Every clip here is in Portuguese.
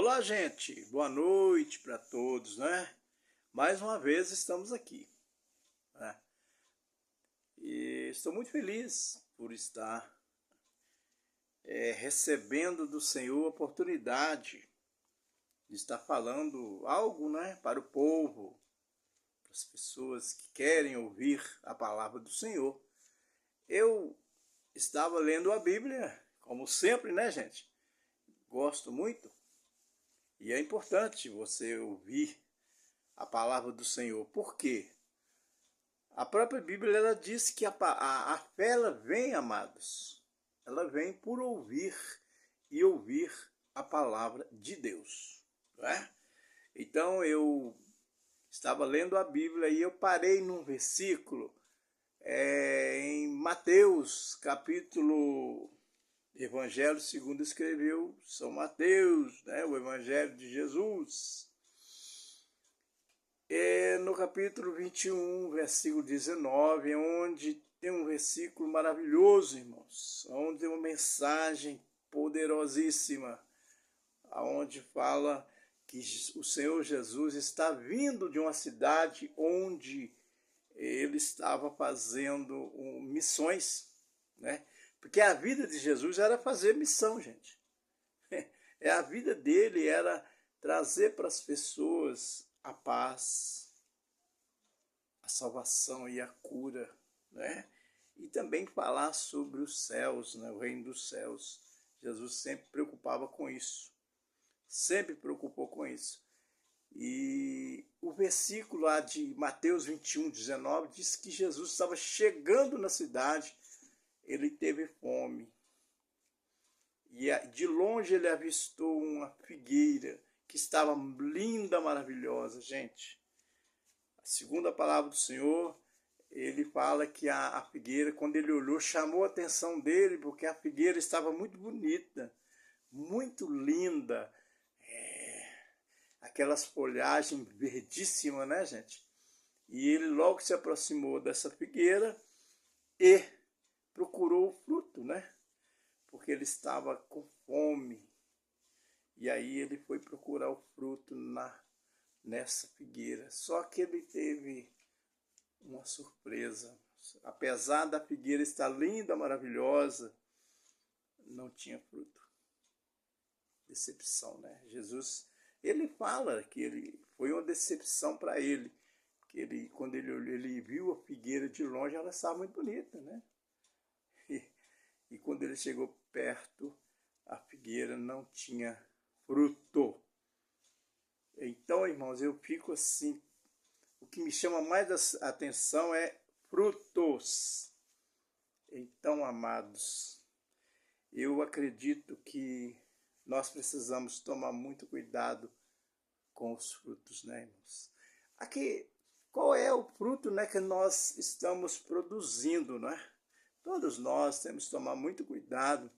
Olá, gente. Boa noite para todos, né? Mais uma vez estamos aqui, né? E estou muito feliz por estar recebendo do Senhor a oportunidade de estar falando algo, né, para o povo, para as pessoas que querem ouvir a palavra do Senhor. Eu estava lendo a Bíblia, como sempre, né, gente? Gosto muito. E é importante você ouvir a palavra do Senhor. Por quê? A própria Bíblia ela diz que a fé ela vem, amados. Ela vem por ouvir e ouvir a palavra de Deus. Não é? Então eu estava lendo a Bíblia e eu parei num versículo em Mateus, capítulo Evangelho segundo escreveu São Mateus, né, o Evangelho de Jesus. No capítulo 21, versículo 19, onde tem um versículo maravilhoso, irmãos, onde tem uma mensagem poderosíssima, onde fala que o Senhor Jesus está vindo de uma cidade onde ele estava fazendo missões, né? Porque a vida de Jesus era fazer missão, gente. A vida dele era trazer para as pessoas a paz, a salvação e a cura, né? E também falar sobre os céus, né? O reino dos céus. Jesus sempre preocupava com isso, sempre preocupou com isso. E o versículo lá de Mateus 21, 19 diz que Jesus estava chegando na cidade, ele teve fome. E de longe ele avistou uma figueira que estava linda, maravilhosa, gente. Segundo a palavra do Senhor, ele fala que a figueira, quando ele olhou, chamou a atenção dele, porque a figueira estava muito bonita, muito linda. Aquelas folhagens verdíssimas, né, gente? E ele logo se aproximou dessa figueira e procurou o fruto, né? Porque ele estava com fome. E aí ele foi procurar o fruto nessa figueira. Só que ele teve uma surpresa. Apesar da figueira estar linda, maravilhosa, não tinha fruto. Decepção, né? Jesus, ele fala que foi uma decepção para ele. Que quando ele viu a figueira de longe, ela estava muito bonita, né? E quando ele chegou perto, a figueira não tinha fruto. Então, irmãos, eu fico assim, o que me chama mais a atenção é frutos. Então, amados, eu acredito que nós precisamos tomar muito cuidado com os frutos, né, irmãos? Aqui, qual é o fruto, né, que nós estamos produzindo, né? Todos nós temos que tomar muito cuidado,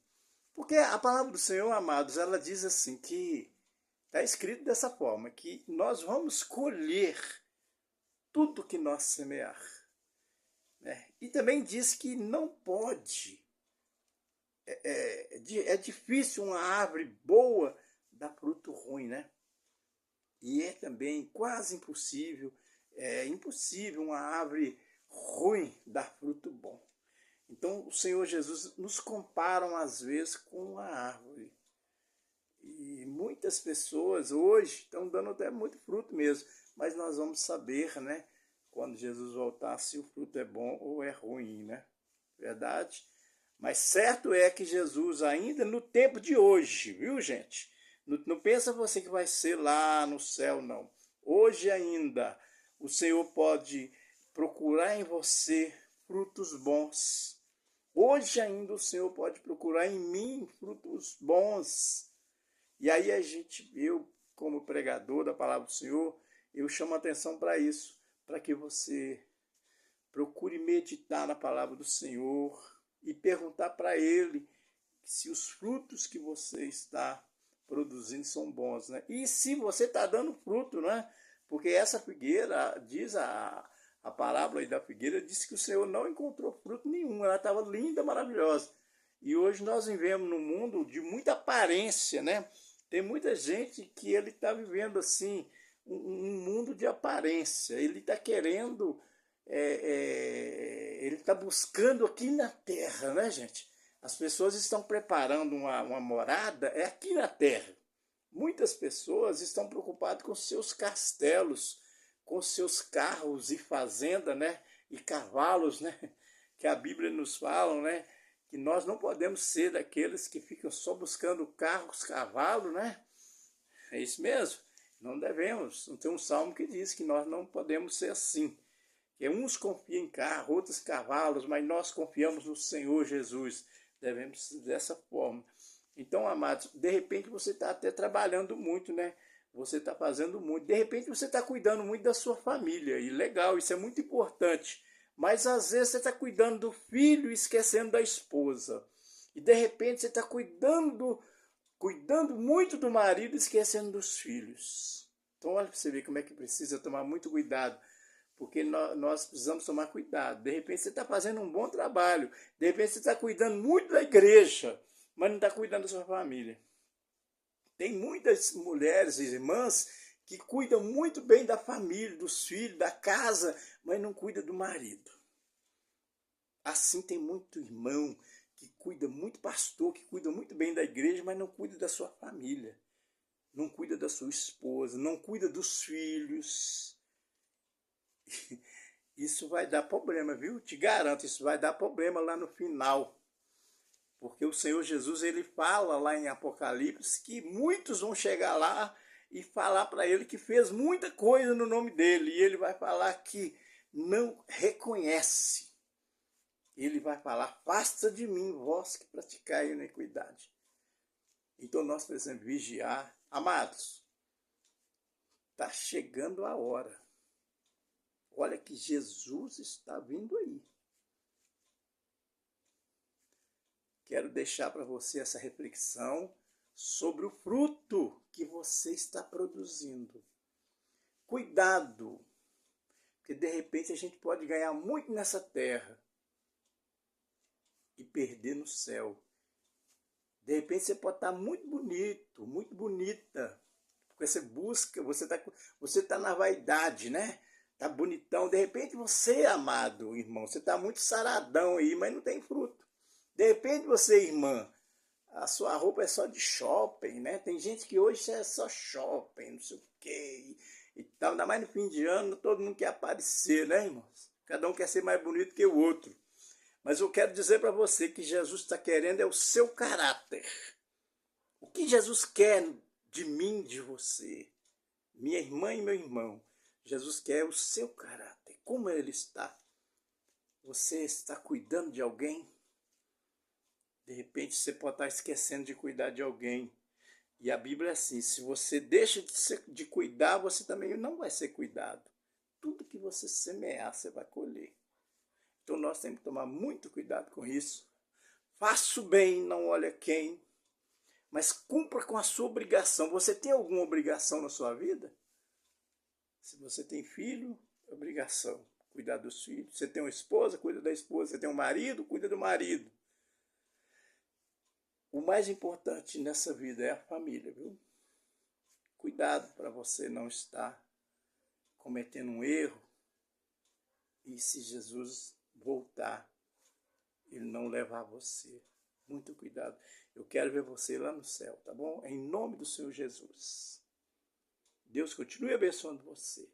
porque a palavra do Senhor, amados, ela diz assim que está escrito dessa forma, que nós vamos colher tudo que nós semear, né? E também diz que não pode, é difícil uma árvore boa dar fruto ruim, né? E é também quase impossível, é impossível uma árvore ruim dar fruto bom. Então o Senhor Jesus nos compara às vezes com uma árvore. E muitas pessoas hoje estão dando até muito fruto mesmo. Mas nós vamos saber, né, quando Jesus voltar, se o fruto é bom ou é ruim, né? Verdade? Mas certo é que Jesus, ainda no tempo de hoje, viu, gente? Não pensa você que vai ser lá no céu, não. Hoje ainda, o Senhor pode procurar em você frutos bons. Hoje ainda o Senhor pode procurar em mim frutos bons. E aí eu, como pregador da palavra do Senhor, eu chamo a atenção para isso, para que você procure meditar na palavra do Senhor e perguntar para Ele se os frutos que você está produzindo são bons, né? E se você está dando fruto, né? Porque essa figueira, diz a parábola aí da figueira, diz que o Senhor não encontrou fruto nenhum, ela estava linda, maravilhosa. E hoje nós vivemos num mundo de muita aparência, né? Tem muita gente que ele está vivendo assim um mundo de aparência. Ele está querendo, ele está buscando aqui na Terra, né, gente? As pessoas estão preparando uma morada aqui na Terra. Muitas pessoas estão preocupadas com seus castelos, com seus carros e fazenda, né? E cavalos, né? Que a Bíblia nos fala, né? Que nós não podemos ser daqueles que ficam só buscando carros, cavalos, né? É isso mesmo. Não devemos. Não tem um salmo que diz que nós não podemos ser assim. Que uns confiam em carro, outros cavalos, mas nós confiamos no Senhor Jesus. Devemos ser dessa forma. Então, amados, de repente você está até trabalhando muito, né? Você está fazendo muito. De repente você está cuidando muito da sua família. E legal, isso é muito importante. Mas às vezes você está cuidando do filho e esquecendo da esposa. E de repente você está cuidando muito do marido e esquecendo dos filhos. Então olha para você ver como é que precisa tomar muito cuidado. Porque nós precisamos tomar cuidado. De repente você está fazendo um bom trabalho. De repente você está cuidando muito da igreja, mas não está cuidando da sua família. Tem muitas mulheres e irmãs que cuidam muito bem da família, dos filhos, da casa, mas não cuida do marido. Assim tem muito irmão que cuida muito, pastor, que cuida muito bem da igreja, mas não cuida da sua família. Não cuida da sua esposa, não cuida dos filhos. Isso vai dar problema, viu? Te garanto, isso vai dar problema lá no final. Porque o Senhor Jesus, ele fala lá em Apocalipse que muitos vão chegar lá e falar para ele que fez muita coisa no nome dele. E ele vai falar que não reconhece. Ele vai falar, afasta de mim, vós que praticai a iniquidade. Então nós precisamos vigiar. Amados, está chegando a hora. Olha que Jesus está vindo aí. Quero deixar para você essa reflexão sobre o fruto que você está produzindo. Cuidado, porque de repente a gente pode ganhar muito nessa terra e perder no céu. De repente você pode estar muito bonito, muito bonita, porque você busca, você tá na vaidade, né? Tá bonitão. De repente você, amado irmão, você está muito saradão aí, mas não tem fruto. De repente você, irmã, a sua roupa é só de shopping, né? Tem gente que hoje é só shopping, não sei o quê, e tal. Ainda mais no fim de ano, todo mundo quer aparecer, né, irmãos? Cada um quer ser mais bonito que o outro. Mas eu quero dizer para você que Jesus está querendo é o seu caráter. O que Jesus quer de mim, de você, minha irmã e meu irmão? Jesus quer o seu caráter. Como ele está? Você está cuidando de alguém? De repente você pode estar esquecendo de cuidar de alguém. E a Bíblia é assim, se você deixa de cuidar, você também não vai ser cuidado. Tudo que você semear, você vai colher. Então nós temos que tomar muito cuidado com isso. Faça o bem, não olha quem, mas cumpra com a sua obrigação. Você tem alguma obrigação na sua vida? Se você tem filho, é obrigação, cuidar dos filhos. Você tem uma esposa, cuida da esposa. Você tem um marido, cuida do marido. O mais importante nessa vida é a família, viu? Cuidado para você não estar cometendo um erro e se Jesus voltar, ele não levar você. Muito cuidado. Eu quero ver você lá no céu, tá bom? Em nome do Senhor Jesus. Deus continue abençoando você.